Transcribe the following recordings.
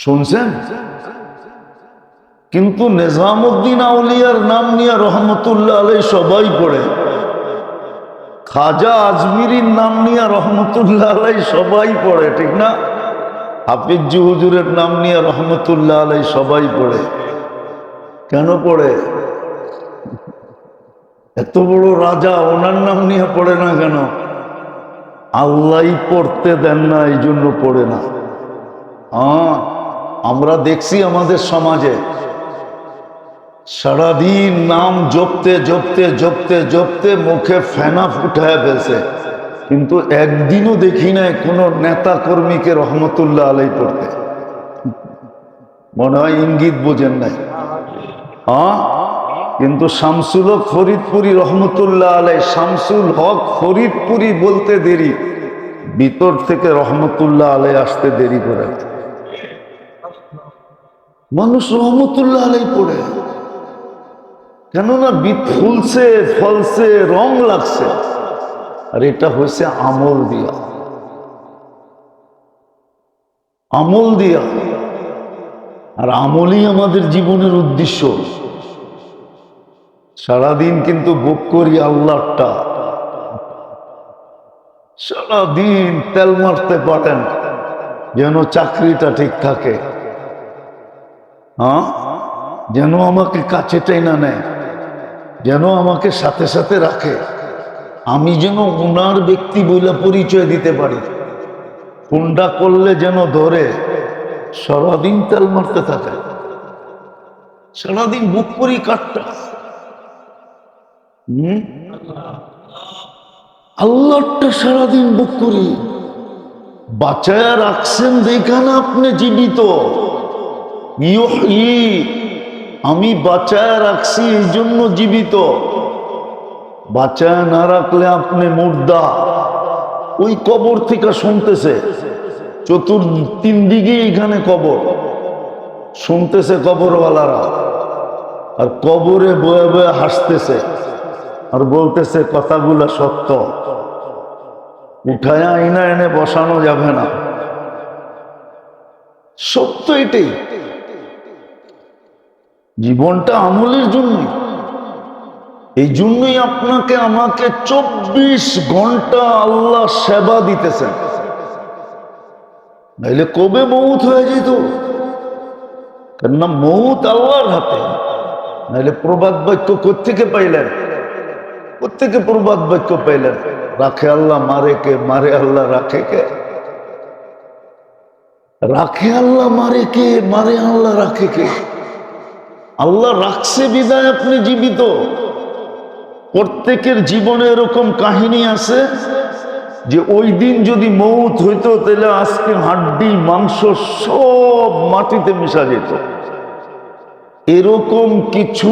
শুনছেন? কিন্তু নিজামুদ্দিন আউলিয়ার নাম নিয়ে রহমতুল্লাহ আলাই সবাই পড়ে, খাজা আজমিরির নাম নিয়ে রহমতুল্লাহ আলাই সবাই পড়ে, ঠিক না? হাফিজ হুজুরের নাম নিয়ে রহমতুল্লাহ আলাই সবাই পড়ে। কেন পড়ে? এত বড় রাজা, ওনার নাম নিয়ে পড়ে না কেন? আল্লাহই পড়তে দেন না, এই জন্য পড়ে না। আমরা দেখছি আমাদের সমাজে সারাদিন নাম জপতে জপতে জপতে জপতে মুখে ফেনা ফুটায় ফেলছে, কিন্তু একদিনও দেখি নাই কোনো নেতা কর্মীকে রহমতুল্লাহ আলাই পড়তে। মনে হয় ইঙ্গিত বোঝেন নাই। কিন্তু শামসুল হক ফরিদপুরি রহমতুল্লাহ আলাই, শামসুল হক ফরিদপুরি বলতে দেরি, ভিতর থেকে রহমতুল্লাহ আলাই আসতে দেরি করে। মানুষ রহমতুল্লাহ আলাই পড়ে কেননা ফুলছে ফলছে রং লাগছে, আর এটা হয়েছে আমল দিয়া, আমল দিয়া। আর আমলই আমাদের জীবনের উদ্দেশ্য। সারাদিন কিন্তু ভোগ করি আল্লাহটা, সারাদিন তেল মারতে পারেন যেন চাকরিটা ঠিক থাকে, যেন আমাকে কাছে টেনে নেয়, যেন আমাকে সাথে সাথে রাখে, আমি যেন ওনার ব্যক্তি বলে পরিচয় দিতে পারি, ফোনটা করলে যেন ধরে। সারাদিন তেল মারতে থাকে, সারাদিন বুক করি কাঠটা। আল্লাহটা সারাদিন বুক করি, বাঁচায়া রাখছেন দেখানা আপনি জীবিত। আমি বাঁচায়া রাখছি এই জন্য জীবিত, বাঁচায়া না রাখলে আপনি মুর্দা। ওই কবর থেকে শুনতেছে, তিন দিকে এখানে কবর, শুনতেছে কবরওয়ালারা, আর কবরে বয়ে বয়ে হাসতেছে আর বলতেছে কথাগুলো সত্য, উঠায়া আইনা এনে বসানো যাবে না, সত্য এটাই। জীবনটা আমলের জন্য, এই জন্যই আপনাকে আমাকে 24 ঘন্টা আল্লাহ সেবা দিতেছেন, নাইলে কবে মৌত হয়ে যেত। কেননা মৌত আল্লাহর হাতে। নাইলে প্রবাদ বাক্য কোত্থেকে পাইলেন? কোত্থেকে প্রবাদ বাক্য পাইলেন? রাখে আল্লাহ, মারে কে? মারে আল্লাহ, রাখে কে? রাখে আল্লাহ, মারে কে? মারে আল্লাহ, রাখে কে? আল্লাহ রাখছে বিদায় আপনি জীবিত। প্রত্যেকের জীবনে এরকম কাহিনী আছে যে ওই দিন যদি মৌত হইতো তাহলে আজকে হাড্ডি মাংস সব মাটিতে মিশা যেত। এরকম কিছু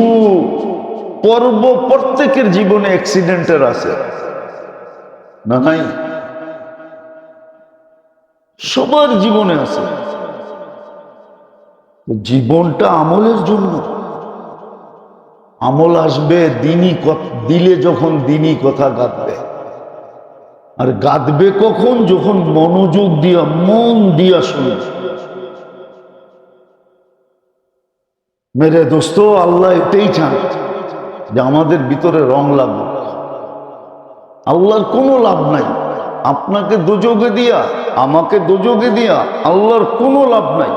পর্ব প্রত্যেকের জীবনে অ্যাক্সিডেন্টের আছে না? নাই? সবার জীবনে আছে। জীবনটা আমলের জন্য। আমল আসবে দিলে যখন দিনই কথা গাঁথবে। আর গাঁথবে কখন? যখন মনোযোগ দিয়া, মন দিয়া শুনবে। মেরে দোস্ত, আল্লাহ এটাই চান যে আমাদের ভিতরে রং লাগুক। আল্লাহর কোনো লাভ নাই আপনাকে দোজগে দিয়া, আমাকে দোজগে দিয়া, আল্লাহর কোনো লাভ নাই।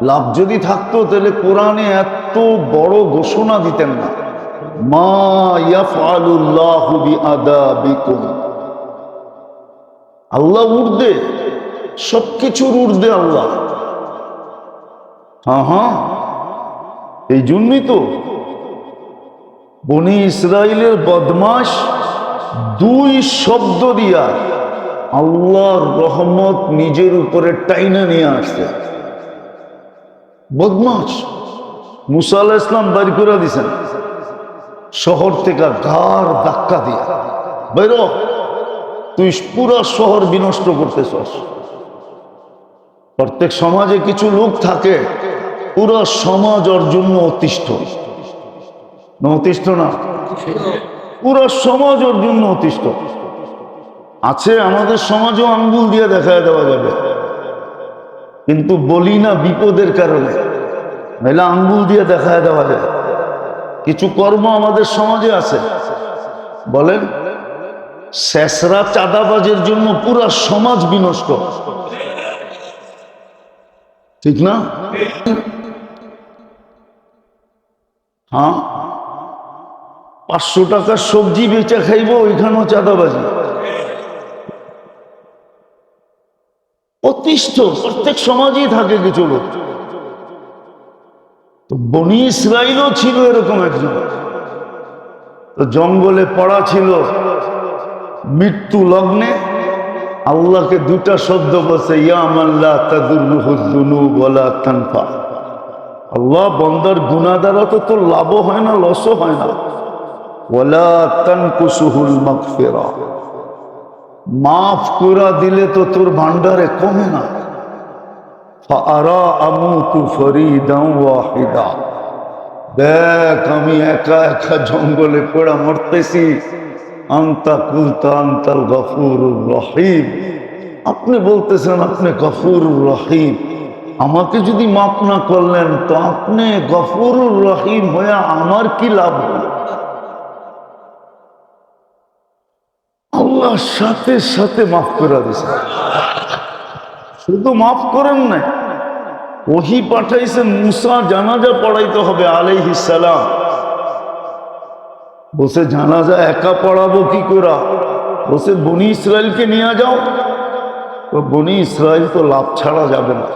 লাভ যদি থাকতো তাহলে কোরআনে এত বড় ঘোষণা দিতেন না, মা ইয়াফআলুল্লাহু বিআদাবিকুম। আল্লাহ ঊর্ধ্বে, সবকিছুর ঊর্ধ্বে আল্লাহ। হ্যাঁ, এই জন্যই তো বনি ইসরাইলের বদমাশ 2 শব্দ দিয়া আল্লাহর রহমত নিজের উপরে টাইনা নিয়ে আসছে। বদমাশ মুসা আলাইহিস সালাম বের করে দিয়েছেন শহর থেকে, ঘাড় ধাক্কা দিয়া, বের হ, তুই পুরা শহর বিনষ্ট করতেছস। প্রত্যেক সমাজে কিছু লোক থাকে পুরো সমাজ ওর জন্য অতিষ্ঠ, অতিষ্ঠ না? পুরো সমাজ ওর জন্য অতিষ্ঠ আছে। আমাদের সমাজও আঙ্গুল দিয়ে দেখা দেওয়া যাবে। কিন্তু বলি না বিপদের কারণে, নাহলে আঙ্গুল দিয়ে দেখায় দেওয়া যায়। কিছু কর্ম আমাদের সমাজে আছে, বলেন, শেষরা চাঁদাবাজের জন্য পুরা সমাজ বিনষ্ট, ঠিক না? হ্যাঁ, 500 টাকার সবজি বেচা খাইবো, ওইখানেও চাঁদাবাজি। অতিষ্ঠ প্রত্যেক সমাজেই থাকে কিছু লোক। তো বনি ইসরাইলও ছিল এরকম একজন। তো জঙ্গলে পড়া ছিল, মৃত্যু লগ্নে আল্লাহকে দুটা শব্দ বলছে, ইয়া মান লা তাদুররুহু যুনুব ওয়ালা তানফা। আল্লাহ, বন্দার গুনাহ দ্বারা তো তোর লাভও হয় না, লসও হয় না। ওয়ালা তানকুসুহুল মাগফিরা, মাফ করে দিলে তো তোর ভান্ডারে কমে না। ফাআরা আমুতু ফরিদান ওয়াহিদা, দেখ আমি একা একা জঙ্গলে পড়া মরতেছি। আনতা কুলতা আনতাল গফুরুর রহিম, আপনি বলতেছেন আপনি গফুরুর রহিম, আমাকে যদি মাফ না করলেন তো আপনি গফুরুর রহিম হয়ে আমার কি লাভ হলো? আল্লাহ সাথে সাথে মাফ করে দিয়েছে। শুধু মাফ করেন নাই, ওহী পাঠাইছেন, মুসা জানাজা পড়াইতে হবে আলাইহিস সালাম। বসে জানাজা একা পড়াবো কি করে? বসে বনি ইসরায়েলকে নিয়ে যাও। তো বনি ইসরায়েল তো লাভ ছাড়া যাবে না।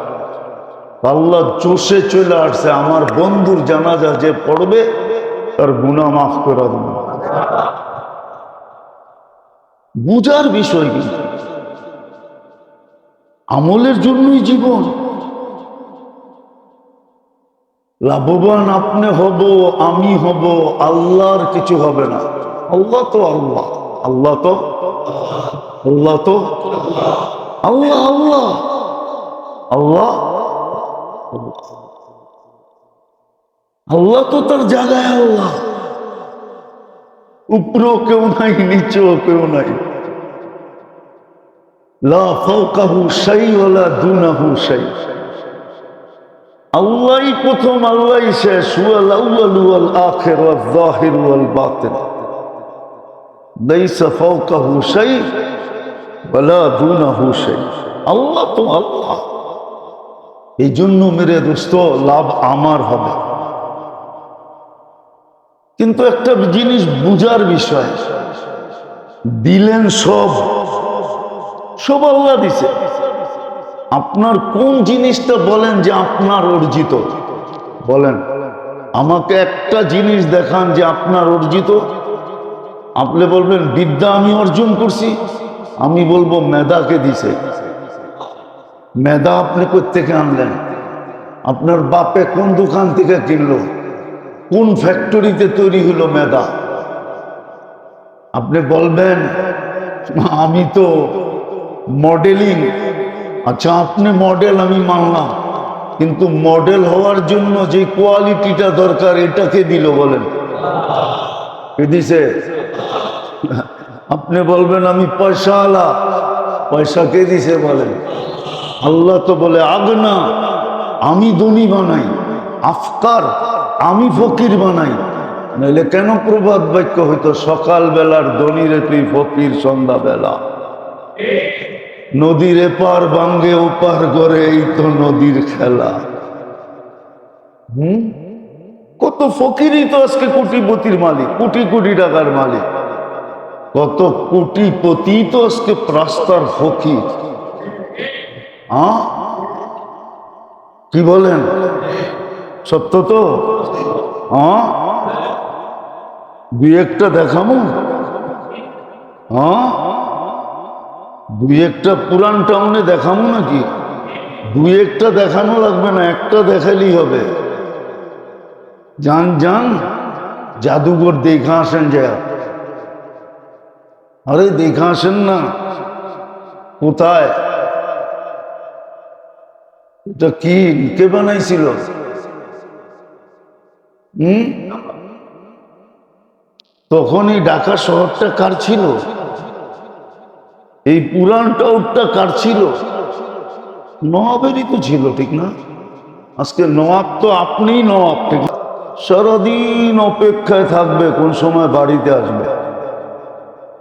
আল্লাহ জোশে চলে আসছে, আমার বন্ধুর জানাজা যে পড়বে তার গুনাহ মাফ করে দেবে। বুঝার বিষয়, কিন্তু আমলের জন্যই জীবন। লাভবান আপনি হব, আমি হব, আল্লাহর কিছু হবে না। আল্লাহ তো আল্লাহ, আল্লাহ তো আল্লাহ তো আল্লাহ, আল্লাহ আল্লাহ আল্লাহ তো তার জায়গায় আল্লাহ, উপরেও কেউ নাই, নিচেও কেউ নাই। লা ফাওকাহু শাই ওয়ালা দুনাহু শাই, আল্লাহই প্রথম, আল্লাহই শেষ। হুয়াল আউয়ালু ওয়াল আখির ওয়াল যাহির ওয়াল বাতিন, লাইসা ফাওকাহু শাই ওয়ালা দুনাহু শাই। আল্লাহ তো আল্লাহ। এই জন্য মেরে দোস্ত, লাভ আমার হবে। কিন্তু একটা জিনিস বুঝার বিষয়, দিলেন সব, সব আল্লাহ দিছে। আপনার কোন জিনিসটা বলেন যে আপনার অর্জিত? বলেন, আমাকে একটা জিনিস দেখান যে আপনার অর্জিত। আপনি বলবেন বিদ্যা আমি অর্জন করছি, আমি বলবো মেধাকে দিছে। মেধা আপনি কোত্থেকে আনলেন? আপনার বাপে কোন দোকান থেকে কিনলো? কোন ফ্যাক্টরিতে তৈরি হলো মেধা? আপনি বলবেন আমি তো মডেলিং। আচ্ছা, আপনি মডেল, আমি মানলাম, কিন্তু মডেল হওয়ার জন্য যে কোয়ালিটিটা দরকার এটা কে দিল? বলেন, কে দিছে? আপনি বলবেন আমি পয়সাওয়ালা, পয়সা কে দিছে? বলেন, আল্লাহ তো বলে আগনা, আমি ধনী বানাই, আফকার, আমি ফকির বানাই। নাইলে কেন প্রবাদ বাক্য হইতো, সকাল বেলার ধনীরে তুই ফকির, সন্ধ্যা বেলা নদীর এপার ভাঙ্গে ওপার করে, এই তো নদীর খেলা। কত ফকিরই তো আজকে কোটিপতির মালিক, কোটি কোটি টাকার মালিক। কত কোটিপতি তো আজকে রাস্তার ফকির। কি বলেন? সত্য তো? দুই একটা দেখামো, দুই একটা পুরান টাউনে দেখামো নাকি? দুই একটা দেখানো লাগবে না, একটা দেখালেই হবে। যান যান, জাদুঘর দেখা আসেন যা। আরে দেখা আসেন না। কোথায়? এটা কি, কে বানাইছিল? তখন এই ঢাকা শহরটা কার ছিল? এই পুরান টাউনটা কার ছিল? নওয়াবেরই তো ছিল, ঠিক না? আজকে নওয়াব তো আপনিই নওয়াব, ঠিক না? সারাদিন অপেক্ষায় থাকবে কোন সময় বাড়িতে আসবে।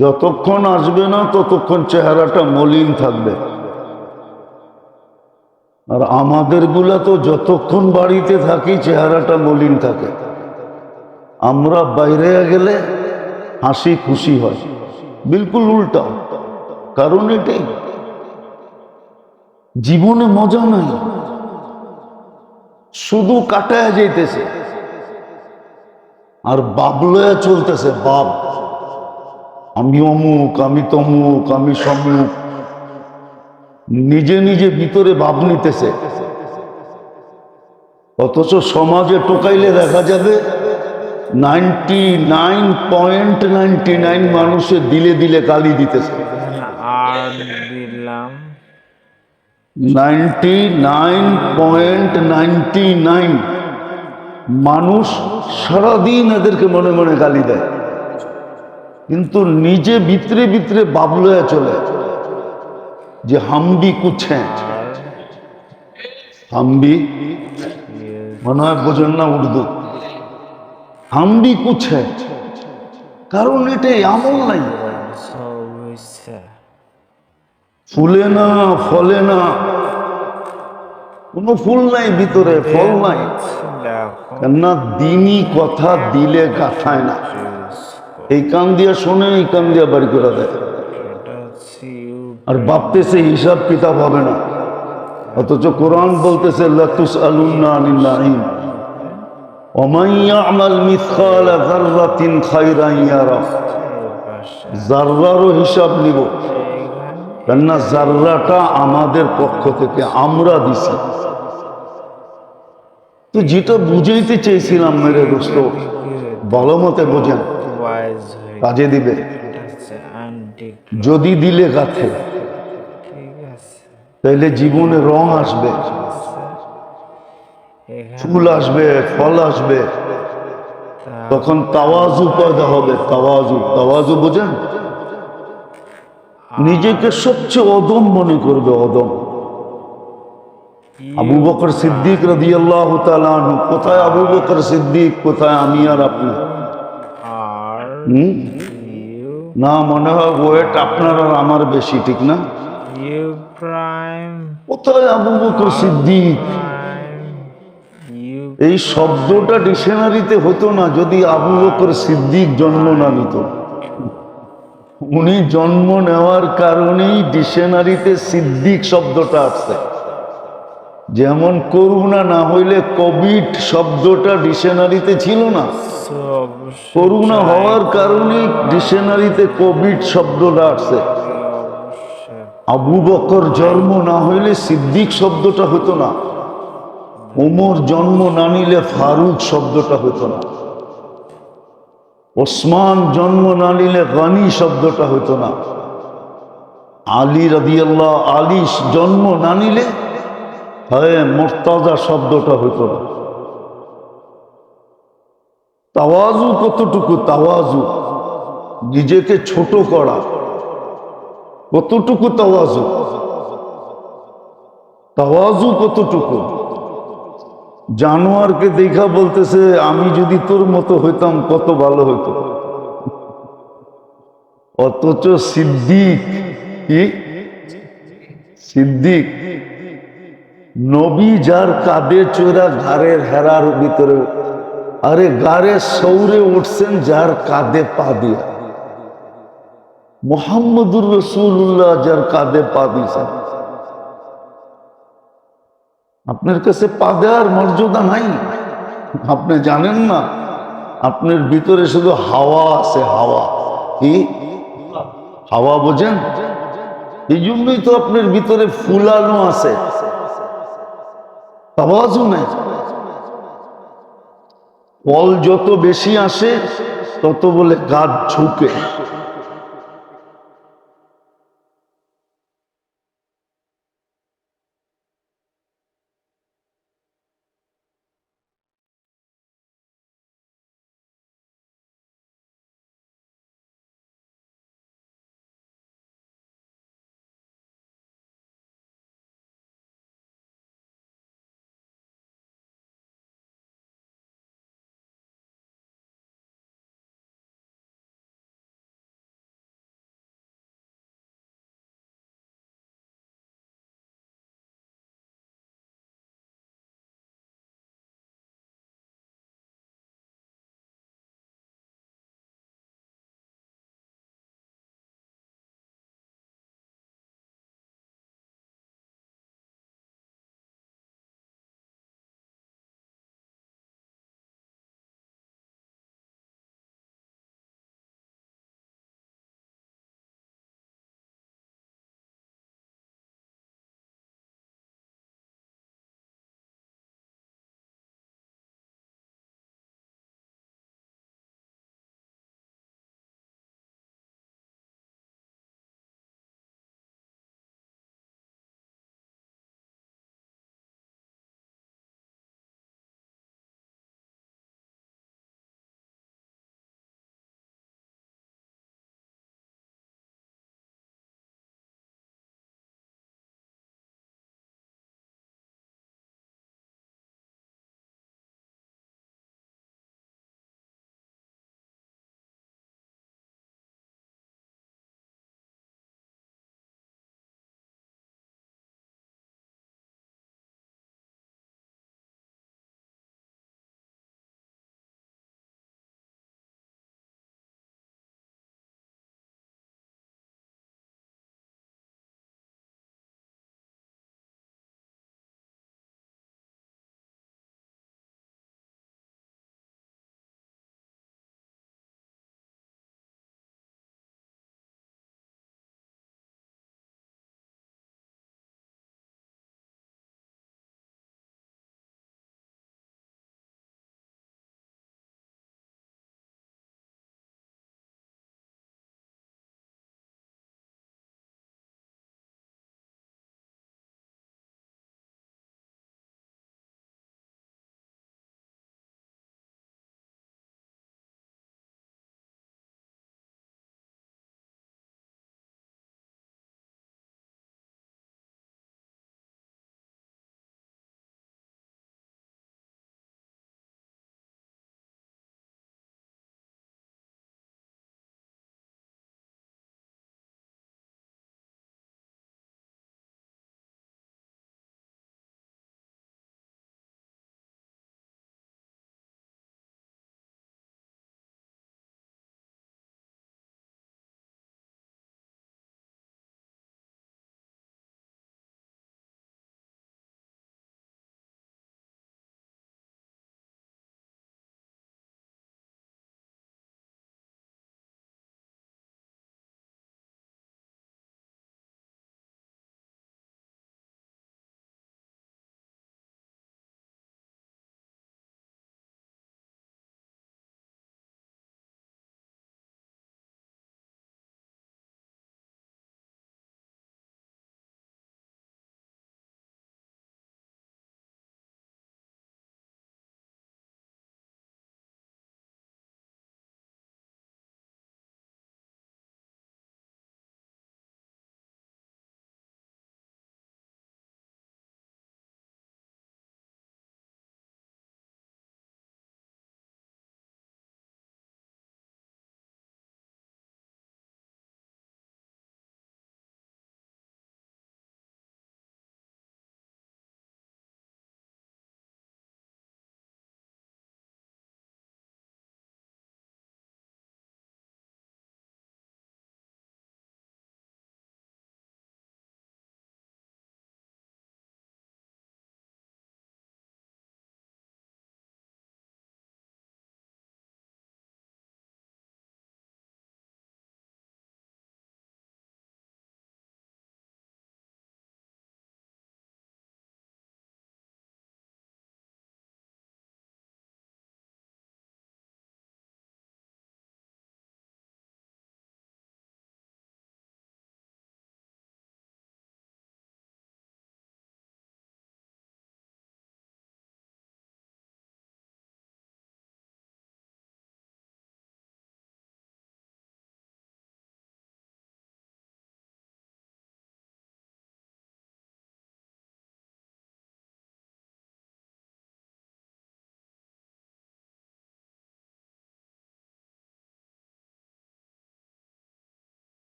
যতক্ষণ আসবে না ততক্ষণ চেহারাটা মলিন থাকবে। আর আমাদের গুলা তো যতক্ষণ বাড়িতে থাকি চেহারাটা মলিন থাকে। আমরা বাইরে গেলে হাসি খুশি হয়, বিলকুল উল্টা। কারণ এটাই, জীবনে মজা নাই, শুধু কাটায় যাইতেছে আর বাবলয়া চলতেছে। বাপ, আমি অমুক, আমি তমুক, আমি সমুক, নিজে নিজে ভিতরে ভাব নিতেছে। অথচ সমাজে টোকাইলে দেখা যাবে 99.99 মানুষের দিলে দিলে গালি দিতেছে। আর দিলাম 99.99 মানুষ সারাদিন এদেরকে মনে মনে গালি দেয়, কিন্তু নিজে ভিতরে ভিতরে বাবলয়া চলে যে হামবি কুছে। হামবি মনে হয় বোঝেন না উর্দু। হামবি কুছে, কারণ এটাই আমল নাই, ফুলে না ফলে না, কোনো ফুল নাই ভিতরে, ফল নাই। কেননা দিনই কথা দিলে গাথায় না, এই কান দিয়া শোনে, এই কান দিয়া বাড়ি করে দেয়, আর ভাবতেছে হিসাব কিতাব হবে না। অথচ কোরআন বলতেছে লাতুস আলুন্না আনিন নাঈম ওমান ইয়ামাল মিসকালা যাররাতিন খায়রান ইয়ারা। যাররারও হিসাব নিব, কেননা যাররাটা আমাদের পক্ষ থেকে আমরা দিছি। তো যেটা বুঝাইতে চেয়েছিলাম মেরে দোস্ত, ভালো মতে বোঝেন, কাজে দিবে। যদি দিলে গাথে তাইলে জীবনে রং আসবে, ফুল আসবে, ফল আসবে, তখন তাওয়াজু পয়দা হবে। তাওয়াজু, তাওয়াজু বোঝেন? নিজেকে সবচেয়ে অদম মনে করবে, অদম। আবু বকর সিদ্দিক রাদিয়াল্লাহু তাআলা আনহু, কোথায় আবু বকর সিদ্দিক, কোথায় আমি আর আপনি? না, মনে হয় ওয়েট আপনার আর আমার বেশি, ঠিক না? কোথায় আবু বকর সিদ্দিক? এই শব্দটা ডিকশনারিতে হতো না যদি আবু বকর সিদ্দিক জন্ম না নিত। উনি জন্ম নেওয়ার কারণেই ডিকশনারিতে সিদ্দিক শব্দটা আসছে। যেমন করুণা না হইলে কোভিড শব্দটা ডিকশনারিতে ছিল না, করুণা হওয়ার কারণেই ডিকশনারিতে কোভিড শব্দটা আসছে। আবু বকর জন্ম না হইলে সিদ্দিক শব্দটা হতো না, ওমর জন্ম না নিলে ফারুক শব্দটা হতো না, ওসমান জন্ম না নিলে গনি শব্দটা হতো না, আলী রাদিয়াল্লাহু আলী জন্ম না নিলে মুর্তাজা শব্দটা হতো না। তাওয়াজু কতটুকু? তাওয়াজু নিজেকে ছোট করা, কতটুকু তাওয়াজু? তাওয়াজু কতটুকু? জানোয়ারকে দেখা বলতেছে আমি যদি তোর মতো হইতাম কত ভালো হইতো। অথচ সিদ্দিক কি? সিদ্দিক নবী যার কাঁধে চোরা ঘাড়ের হেরার ভিতরে, আরে গাড়ে সৌরে উঠছেন যার কাঁধে পা দিয়া। মুহাম্মদুর রাসূলুল্লাহ যার কাঁধে পা দিয়েছেন। আপনার কাছে পা দেওয়ার মর্যাদা নাই, আপনি জানেন না। আপনার ভিতরে শুধু হাওয়া আছে, হাওয়া। কি হাওয়া বোঝেন? এই জন্যই তো আপনার ভিতরে ফুলানো আছে, তাওয়াজু নাই। ফল যত বেশি আসে তত বলে গাছ ঝুঁকে।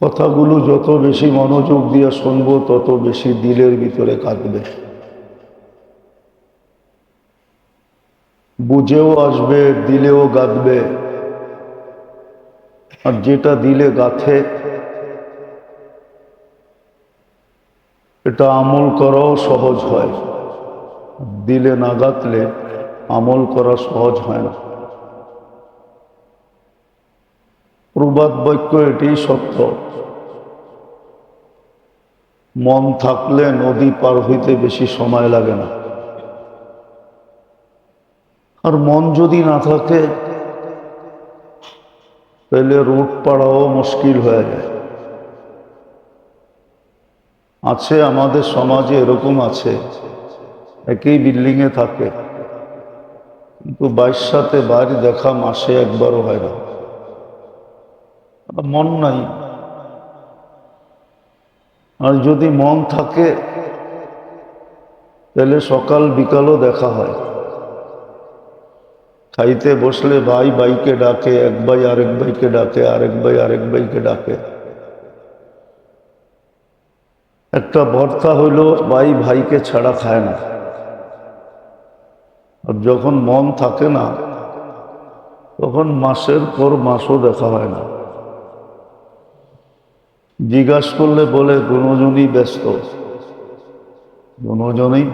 কথাগুলো যত বেশি মনোযোগ দিয়ে শুনবো তত বেশি দিলের ভিতরে কাঁদবে, বুঝেও আসবে, দিলেও গাঁথবে। আর যেটা দিলে গাঁথে এটা আমল করাও সহজ হয়, দিলে না গাঁথলে আমল করা সহজ হয় না। প্রবাদ বাক্য এটি সত্য, মন থাকলে নদী পার হইতে বেশি সময় লাগে না। আর মন যদি না থাকে তাহলে রুট পাড়াও মুশকিল হয়ে যায়। আছে আমাদের সমাজে এরকম আছে, একই বিল্ডিংয়ে থাকে কিন্তু বাইর সাথে বাড়ি দেখা মাসে একবারও হয় না, মন নাই। আর যদি মন থাকে তাহলে সকাল বিকালও দেখা হয়। খাইতে বসলে ভাই ভাইকে ডাকে, এক ভাই আরেক ভাইকে ডাকে, আরেক ভাই আরেক ভাইকে ডাকে। একটা ভর্তা হইল ভাই ভাইকে ছাড়া খায় না। আর যখন মন থাকে না তখন মাসের পর মাসও দেখা হয় না। জিজ্ঞাসা করলে বলে দুজনই ব্যস্ত, দুজনই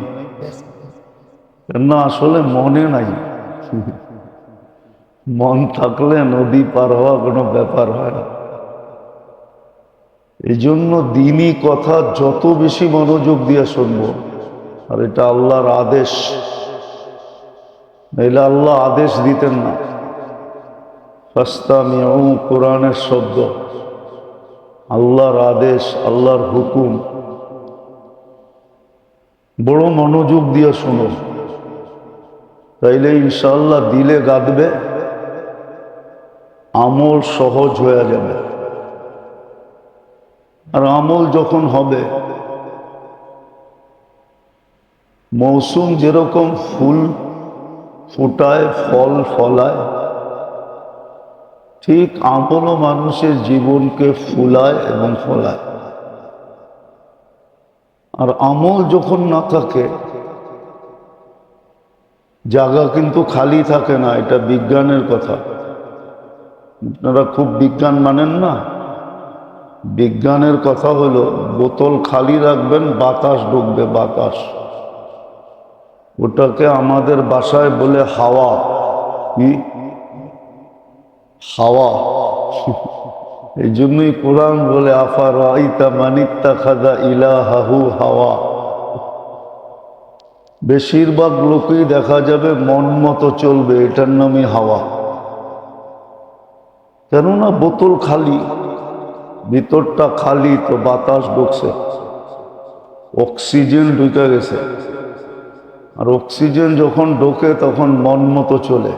না, আসলে মনে নাই। মন থাকলে নদী পার হওয়া কোনো ব্যাপার হয় না। এই জন্য দিনই কথা যত বেশি মনোযোগ দিয়ে শুনবো, আর এটা আল্লাহর আদেশ, নাইলে আল্লাহ আদেশ দিতেন না। ফাস্তামিউ কোরআনের শব্দ, আল্লাহর আদেশ, আল্লাহর হুকুম। বড় মনোযোগ দিয়ে শুনো, তাইলে ইনশাআল্লাহ দিলে গাঁথবে, আমল সহজ হয়ে যাবে। আর আমল যখন হবে, মৌসুম যেরকম ফুল ফোটায়, ফল ফলায়, ঠিক আমলও মানুষের জীবনকে ফুলায় এবং ফলায়। আর আমল যখন না থাকে, জায়গা কিন্তু খালি থাকে না। এটা বিজ্ঞানের কথা, আপনারা খুব বিজ্ঞান মানেন না। বিজ্ঞানের কথা হলো বোতল খালি রাখবেন, বাতাস ঢুকবে, বাতাস। ওটাকে আমাদের ভাষায় বলে হাওয়া। কি হাওয়া? এই জন্যই কোরআন বলে আফারাইতা মানিত্তাখাযা ইলাহাহু হাওয়া। বেশিরভাগ লোকই দেখা যাবে মন মতো চলবে, এটার নামই হাওয়া। কেননা বোতল খালি, ভিতরটা খালি, তো বাতাস ঢুকছে, অক্সিজেন ঢুকে গেছে। আর অক্সিজেন যখন ঢোকে তখন মন মতো চলে।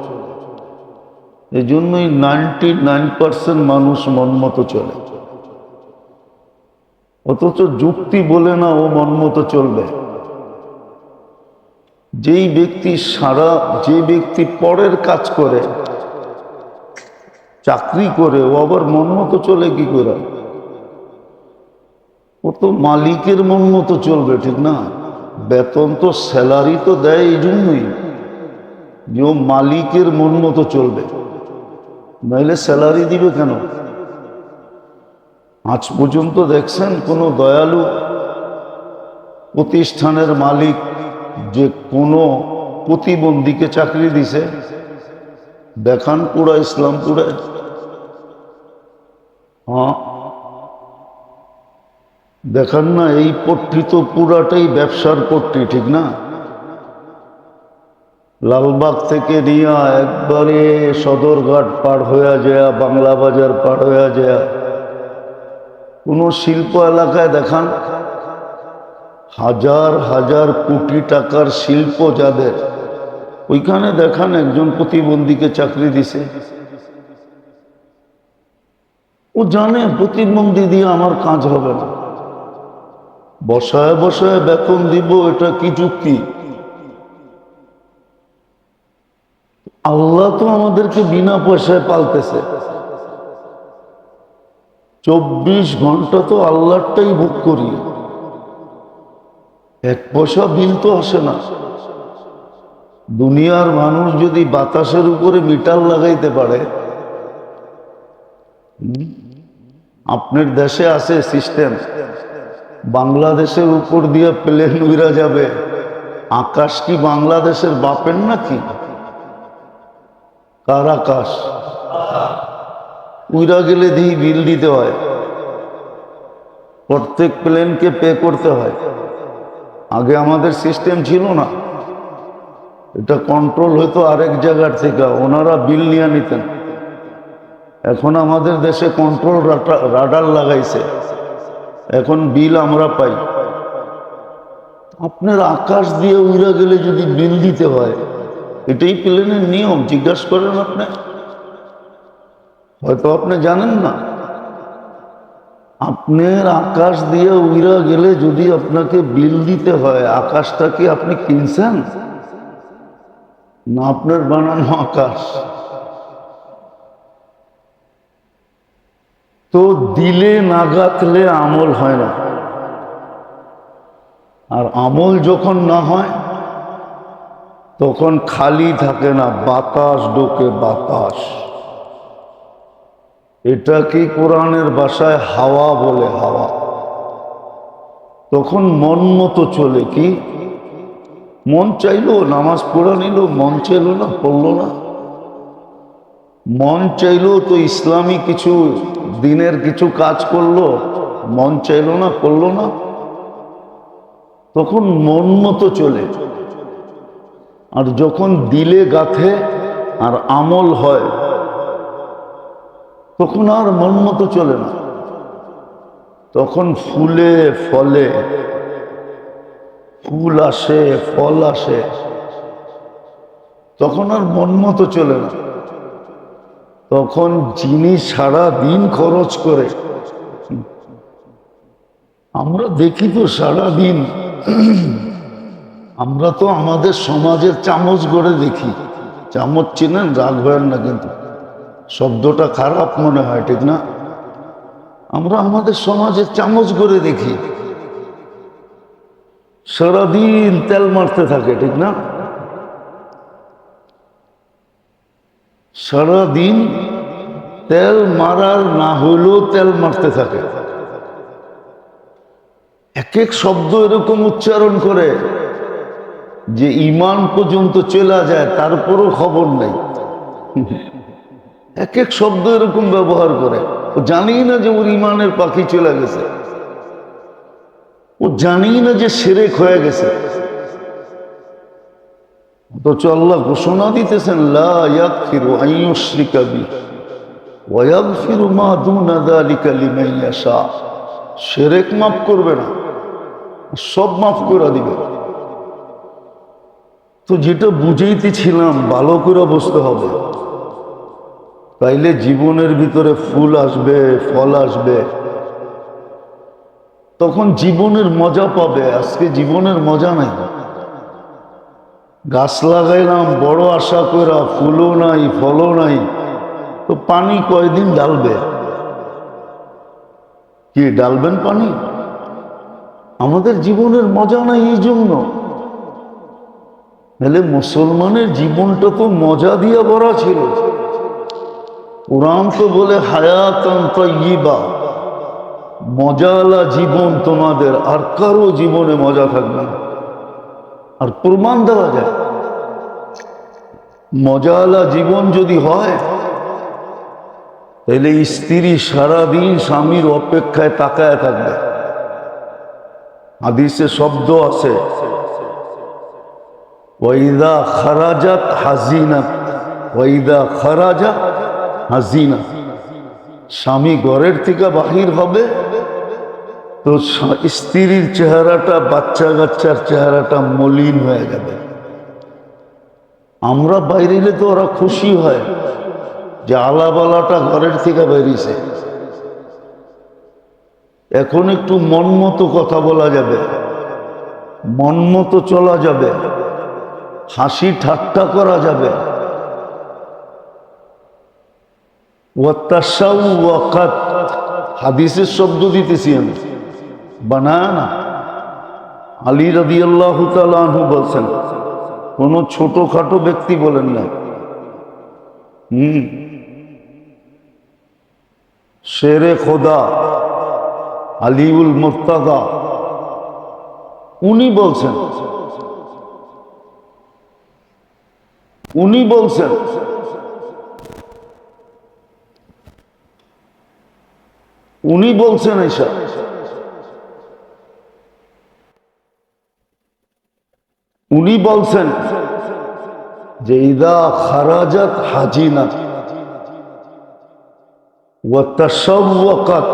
এই জন্যই 99% মানুষ মন মতো চলে। অথচ যুক্তি বলে না ও মন মতো চলবে। যে ব্যক্তি পরের কাজ করে, চাকরি করে, ও আবার মন মতো চলে কি করে? ও তো মালিকের মন মতো চলবে, ঠিক না? বেতন তো, স্যালারি তো দেয় এই জন্যই যে ও মালিকের মন মতো চলবে, নাইলে স্যালারি দিবে কেন? আজ পর্যন্ত দেখছেন কোনো দয়ালু প্রতিষ্ঠানের মালিক যে কোনো প্রতিবন্ধীকে চাকরি দিছে? দেখান পুরা ইসলামপুরে। হ্যাঁ, দেখান না? এই পট্টি তো পুরাটাই ব্যবসার পট্টি, ঠিক না? লালবাগ থেকে নিয়ে একবারে সদরঘাট পার হয়ে যায়, বাংলা বাজার পার হয়ে যায়, কোনো শিল্প এলাকায় দেখান হাজার হাজার কোটি টাকার শিল্প যাদের, ওইখানে দেখান একজন প্রতিবন্ধীকে চাকরি দিছে। ও জানে প্রতিবন্ধী দিয়ে আমার কাজ হবে না, বসায় বসায় বেতন দিব, এটা কি যুক্তি? আল্লাহ তো আমাদেরকে বিনা পয়সায় পালতেছে। 24 ঘন্টা তো আল্লাহরটাই ভোগ করি, 1 পয়সা বিল তো আসে না। দুনিয়ার মানুষ যদি বাতাসের উপরে মিটার লাগাইতে পারে, আপনার দেশে আছে সিস্টেম, বাংলাদেশের উপর দিয়ে প্লেন উড়া যাবে, আকাশ কি বাংলাদেশের বাপের নাকি? কার আকাশ? উড়া গেলে দিয়ে বিল দিতে হয়, প্রত্যেক প্লেনকে পে করতে হয়। আগে আমাদের সিস্টেম ছিল না, এটা কন্ট্রোল হতো আরেক জায়গার থেকে, ওনারা বিল নিয়ে নিতেন। এখন আমাদের দেশে কন্ট্রোল রাডার লাগাইছে, এখন বিল আমরা পাই। আপনার আকাশ দিয়ে উড়া গেলে যদি বিল দিতে হয়, এটাই প্লেনের নিয়ম। জিজ্ঞাসা করেন আপনি, হয়তো আপনি জানেন না। আপনার আকাশ দিয়ে উড়া গেলে যদি আপনাকে বিল দিতে হয়, আকাশটা কি আপনি কিনছেন না আপনার বানানো আকাশ? তো দিলে না গাঁথলে আমল হয় না, আর আমল যখন না হয় তখন খালি থাকে না, বাতাস ঢোকে, বাতাস। এটা কি কোরআনের ভাষায় হাওয়া বলে, হাওয়া। তখন মন মতো চলে, কি মন চাইলো নামাজ পড়া নিল, মন চাইলো না পড়লো না, মন চাইলো তো ইসলামী কিছু দিনের কিছু কাজ করলো, মন চাইলো না করলো না, তখন মন মতো চলে। আর যখন দিলে গাথে আর আমল হয়, তখন আর মন মতো চলে না, তখন ফুলে ফলে, ফুল আসে ফল আসে, তখন আর মন মতো চলে না। তখন যিনি সারা দিন খরচ করে, আমরা দেখি তো সারা দিন, আমরা তো আমাদের সমাজের চামচ গড়ে দেখি। চামচ চিনেন? রাগ হয় না কিন্তু, শব্দটা খারাপ মনে হয়, ঠিক না? আমরা আমাদের সমাজের চামচ গড়ে দেখি, সারাদিন তেল মারতে থাকে, ঠিক না? সারাদিন তেল মারার না হইলেও তেল মারতে থাকে। এক এক শব্দ এরকম উচ্চারণ করে যে ইমান পর্যন্ত চলে যায়, তারপরও খবর নেই। এক এক শব্দ এরকম ব্যবহার করে, ও জানি না যে ওর ইমানের পাখি চলে গেছে, ও জানি না যে শিরক হয়ে গেছে। অথচ আল্লাহ ঘোষণা দিতেছেন, লা ইয়াগফিরু আন ইউশরিকা বিহি ওয়া ইয়াগফিরু মা দুনা যালিকা লিমান ইয়াশা। শিরক মাফ করবে না, সব মাফ করে দিবে। তো যেটা বুঝাইতেছিলাম, ভালো করে বুঝতে হবে, তাইলে জীবনের ভিতরে ফুল আসবে, ফল আসবে, তখন জীবনের মজা পাবে। আজকে জীবনের মজা নাই। গাছ লাগাইলাম বড় আশা করা, ফুলও নাই ফলও নাই, তো পানি কয়দিন ডালবে? কি ডালবেন পানি? আমাদের জীবনের মজা নাই, এই জন্য। তাহলে মুসলমানের জীবনটা তো মজা দিয়ে ভরা ছিল। কোরআন তো বলে হায়াতান তাইয়্যিবা, মজালা জীবন তোমাদের, আর কারো জীবনে মজা থাকবে না। আর প্রমাণ দেওয়া যায়, মজালা জীবন যদি হয়, তাহলে স্ত্রী সারাদিন স্বামীর অপেক্ষায় তাকায় থাকবে। হাদিসে শব্দ আছে, ওয়াইদা খারাজাত হাজিনাত, ওয়াইদা খারাজা হাজিনা। স্বামী ঘরের থেকে বাহির হবে তো স্ত্রীর চেহারাটা, বাচ্চা কাচ্চার চেহারাটা মলিন হয়ে যাবে। আমরা বাইরে এলে তো ওরা খুশি হয় যে আলাবালাটা ঘরের থেকে বেরিয়েছে। এখন একটু মন মতো কথা বলা যাবে, মন মতো চলা যাবে, হাসি ঠাট্টা করা যাবে। হাদিসের শব্দ দিতেছি আমি, বানায় না। আলী রাদিয়াল্লাহু তাআলা আনহু বলছেন, কোন ছোটখাটো ব্যক্তি বলেন না। শেরে খোদা আলিউল মুর্তাদা উনি বলছেন, উনি বলছেন এসব। উনি বলছেন যে ইদা খারাজাত হাজিনাত ওয়া তাশাওয়াকাত